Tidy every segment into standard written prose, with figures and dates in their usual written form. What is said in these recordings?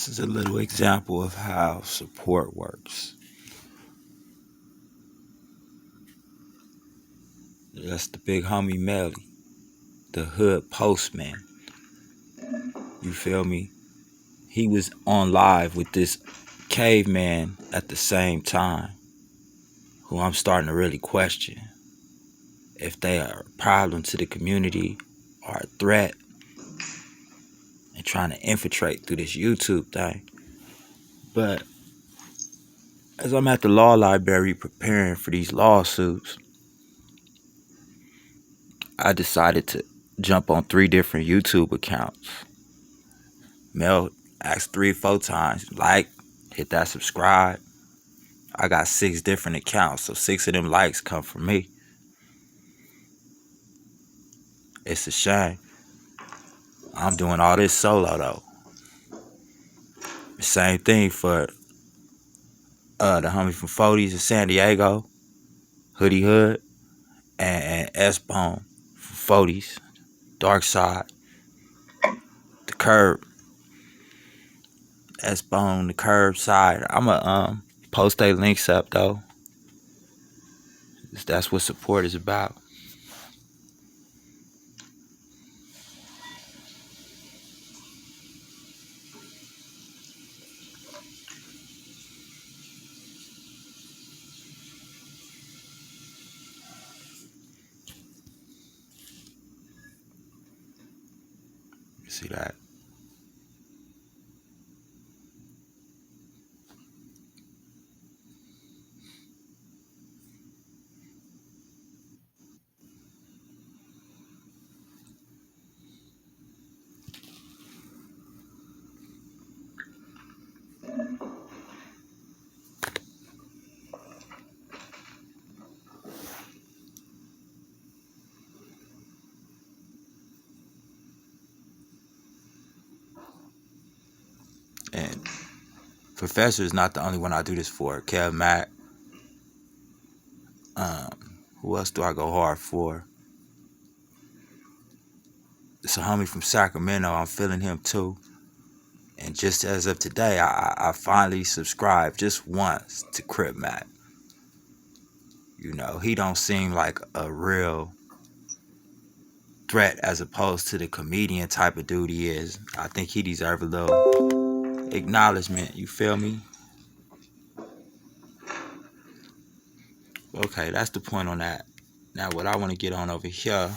This is a little example of how support works. That's the big homie Melly, the hood postman. You feel me? He was on live with this caveman at the same time, who I'm starting to really question if they are a problem to the community or a threat, and trying to infiltrate through this YouTube thing. But as I'm at the law library preparing for these lawsuits, I decided to jump on 3 different YouTube accounts. Mel asked 3 or 4 times, like, hit that subscribe. I got 6 different accounts, so 6 of them likes come from me. It's a shame. I'm doing all this solo though. Same thing for the homie from 40s in San Diego, Hoodie Hood, and S-Bone from 40s, Dark Side, the Curb, S-Bone, the Curb Side. I'ma post their links up though. That's what support is about. You see that? And Professor is not the only one I do this for. Kev Mack. Who else do I go hard for? It's a homie from Sacramento. I'm feeling him too. And just as of today, I finally subscribed just once to Crip Mac. You know, he don't seem like a real threat as opposed to the comedian type of dude he is. I think he deserves a little acknowledgement. You feel me? Okay, that's the point on that. Now, what I want to get on over here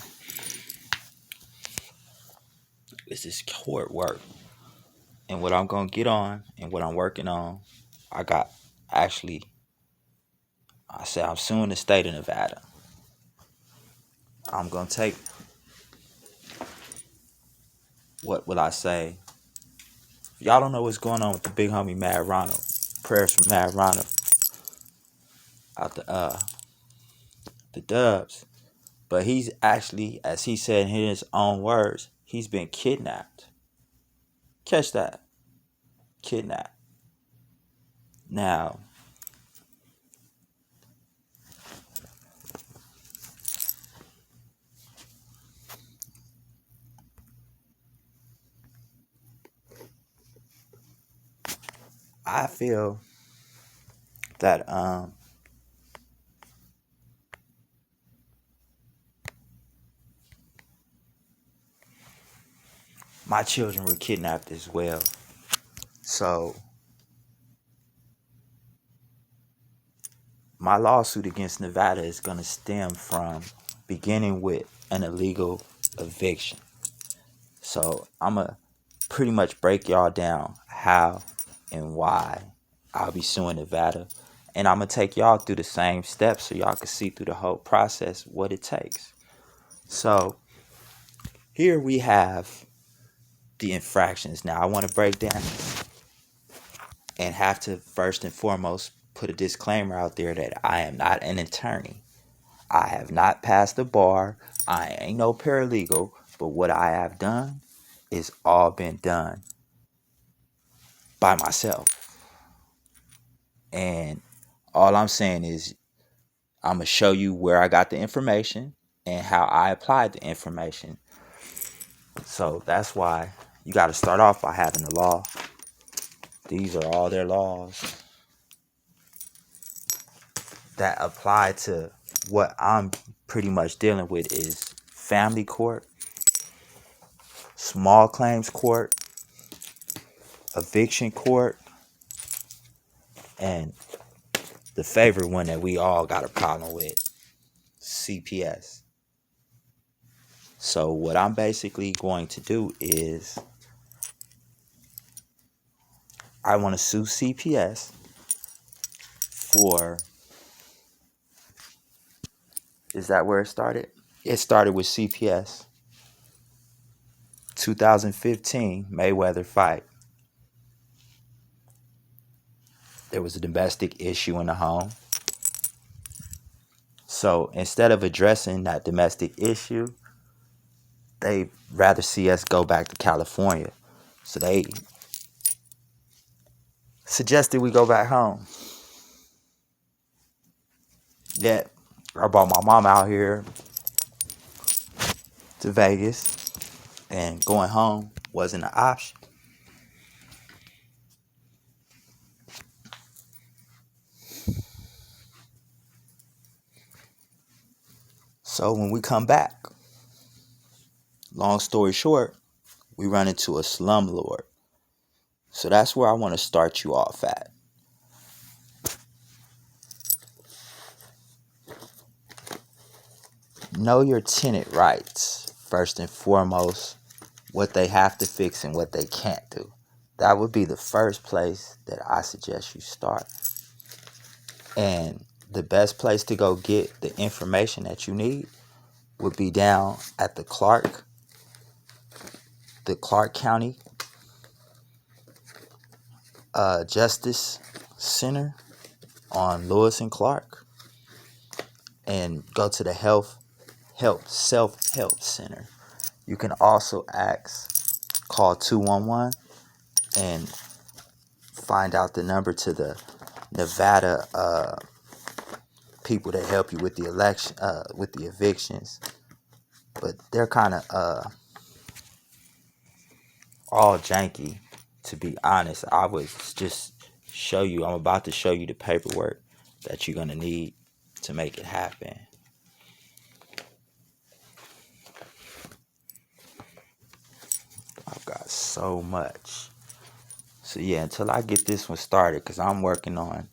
is this court work. And what I'm going to get on and what I'm working on, I said I'm suing the state of Nevada. I'm going to take, what will I say? If y'all don't know what's going on with the big homie Mad Ronald, prayers for Mad Ronald out the dubs. But he's actually, as he said in his own words, he's been kidnapped. Catch that. Kidnapped. Now, I feel that my children were kidnapped as well. So my lawsuit against Nevada is going to stem from beginning with an illegal eviction. So I'm going to pretty much break y'all down how and why I'll be suing Nevada. And I'm going to take y'all through the same steps so y'all can see through the whole process what it takes. So here we have the infractions. Now I want to break down and have to first and foremost put a disclaimer out there that I am not an attorney. I have not passed the bar. I ain't no paralegal. But what I have done is all been done by myself. And all I'm saying is I'm going to show you where I got the information and how I applied the information. So that's why you got to start off by having the law. These are all their laws that apply to what I'm pretty much dealing with is family court, small claims court, eviction court, and the favorite one that we all got a problem with, CPS. So what I'm basically going to do is I want to sue CPS for, is that where it started? It started with CPS. 2015 Mayweather fight. There was a domestic issue in the home. So instead of addressing that domestic issue, they rather see us go back to California. So they suggested we go back home. Yet I brought my mom out here to Vegas, and going home wasn't an option. So when we come back, long story short, we run into a slumlord. So that's where I want to start you off at. Know your tenant rights, first and foremost, what they have to fix and what they can't do. That would be the first place that I suggest you start. And the best place to go get the information that you need would be down at the Clark County Justice Center on Lewis and Clark, and go to the self-help center. You can also call 211 and find out the number to the Nevada people that help you with the election, with the evictions. But they're kind of all janky, to be honest. I would just I'm about to show you the paperwork that you're going to need to make it happen. I've got so much. So yeah, until I get this one started, because I'm working on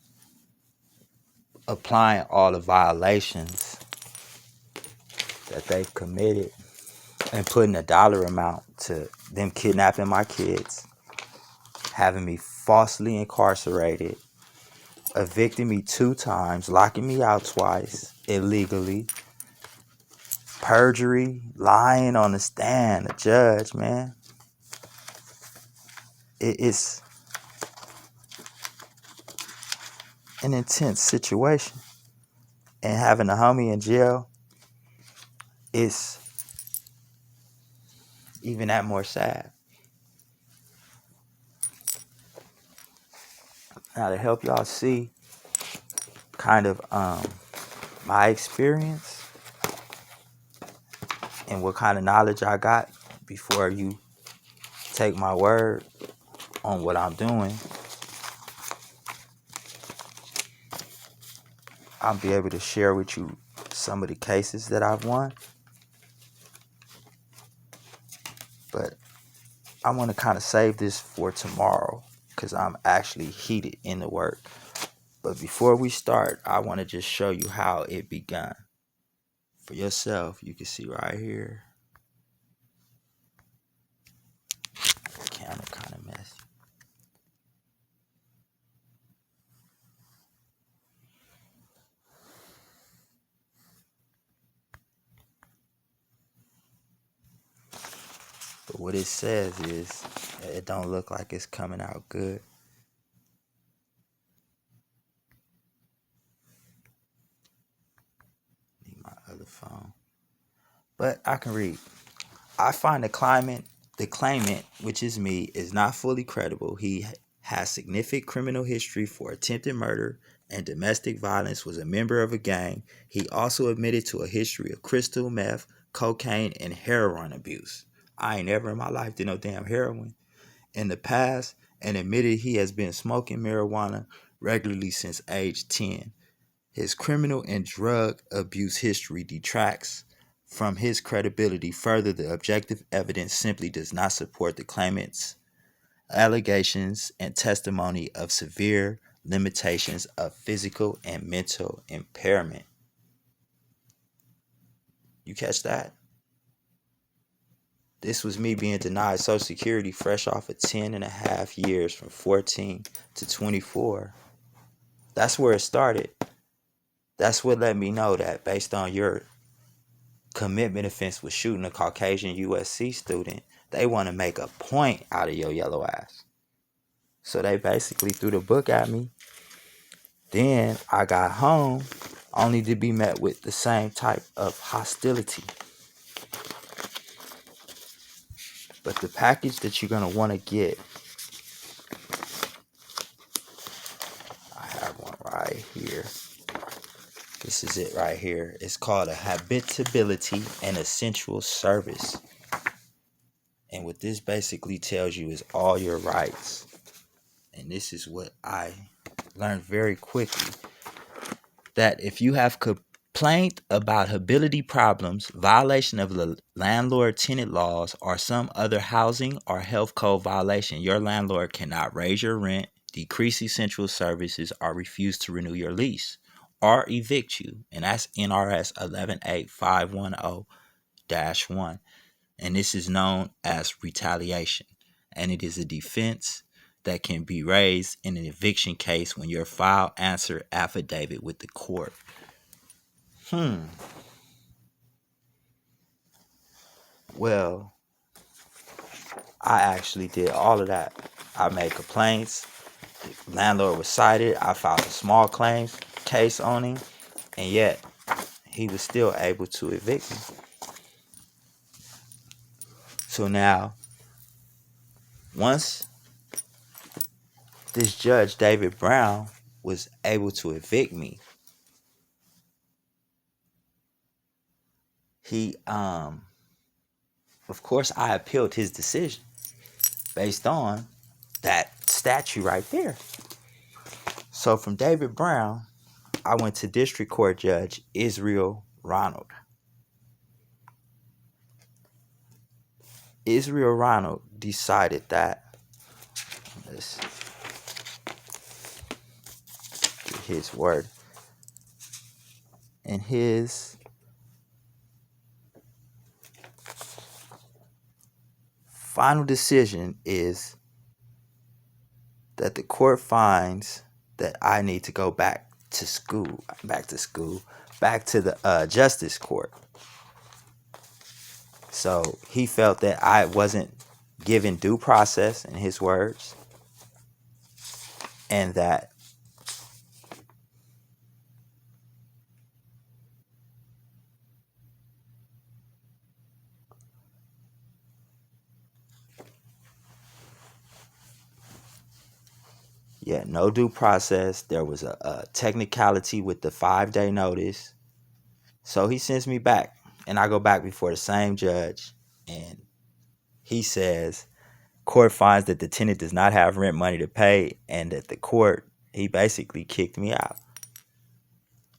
applying all the violations that they've committed and putting a dollar amount to them kidnapping my kids, having me falsely incarcerated, evicting me 2 times, locking me out twice illegally, perjury, lying on the stand, a judge, man. It's an intense situation. And having a homie in jail is even that more sad. Now, to help y'all see kind of my experience and what kind of knowledge I got before you take my word on what I'm doing, I'll be able to share with you some of the cases that I've won. But I want to kind of save this for tomorrow because I'm actually heated in the work. But before we start, I want to just show you how it began. For yourself, you can see right here. The camera kind of messy. But what it says is, it don't look like it's coming out good. Need my other phone. But I can read. I find the claimant, which is me, is not fully credible. He has significant criminal history for attempted murder and domestic violence, was a member of a gang. He also admitted to a history of crystal meth, cocaine, and heroin abuse. I ain't never in my life did no damn heroin in the past, and admitted he has been smoking marijuana regularly since age 10. His criminal and drug abuse history detracts from his credibility. Further, the objective evidence simply does not support the claimant's allegations and testimony of severe limitations of physical and mental impairment. You catch that? This was me being denied Social Security fresh off of 10 and a half years from 14 to 24. That's where it started. That's what let me know that based on your commitment offense with shooting a Caucasian USC student, they want to make a point out of your yellow ass. So they basically threw the book at me. Then I got home only to be met with the same type of hostility. But the package that you're going to want to get, I have one right here. This is it right here. It's called a habitability and essential service. And what this basically tells you is all your rights. And this is what I learned very quickly. That if you have complaint about habitability problems, violation of the landlord-tenant laws, or some other housing or health code violation, your landlord cannot raise your rent, decrease essential services, or refuse to renew your lease, or evict you. And that's NRS 118510-1. And this is known as retaliation. And it is a defense that can be raised in an eviction case when your file answer affidavit with the court. Well, I actually did all of that. I made complaints. The landlord was cited. I filed a small claims case on him. And yet, he was still able to evict me. So now, once this judge, David Brown, was able to evict me, he, of course, I appealed his decision based on that statute right there. So from David Brown, I went to District Court Judge Israel Ronald. Israel Ronald decided that, let's get his word, and his final decision is that the court finds that I need to go back to the justice court. So he felt that I wasn't given due process, in his words, and that no due process. There was a technicality with the 5-day notice. So he sends me back, and I go back before the same judge, and he says, court finds that the tenant does not have rent money to pay, and that the court, he basically kicked me out.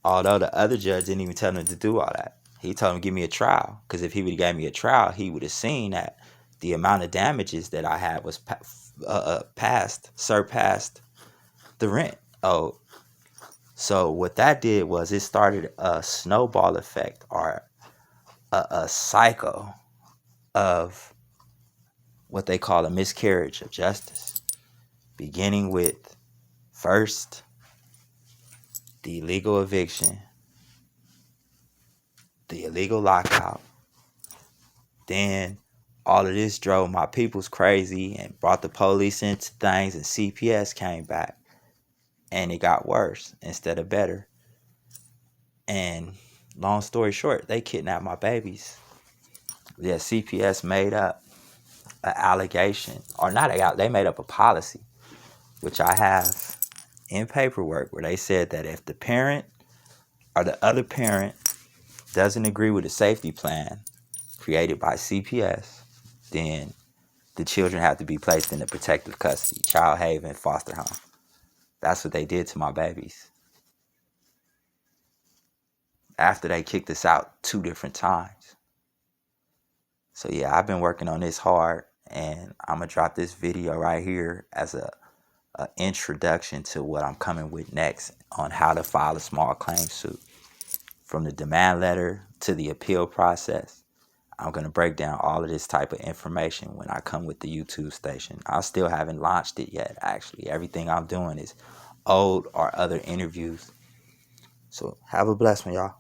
Although the other judge didn't even tell him to do all that. He told him to give me a trial, because if he would have gave me a trial, he would have seen that the amount of damages that I had was surpassed the rent. Oh, so what that did was it started a snowball effect, or a cycle of what they call a miscarriage of justice, beginning with first the illegal eviction, the illegal lockout. Then all of this drove my peoples crazy and brought the police into things, and CPS came back, and it got worse instead of better. And long story short, they kidnapped my babies. Yeah, CPS made up an allegation, or not, they made up a policy, which I have in paperwork, where they said that if the parent or the other parent doesn't agree with the safety plan created by CPS, then the children have to be placed in the protective custody, child haven, foster home. That's what they did to my babies. After they kicked us out 2 different times. So yeah, I've been working on this hard, and I'm gonna drop this video right here as a introduction to what I'm coming with next on how to file a small claim suit. From the demand letter to the appeal process, I'm going to break down all of this type of information when I come with the YouTube station. I still haven't launched it yet, actually. Everything I'm doing is old or other interviews. So have a blessed one, y'all.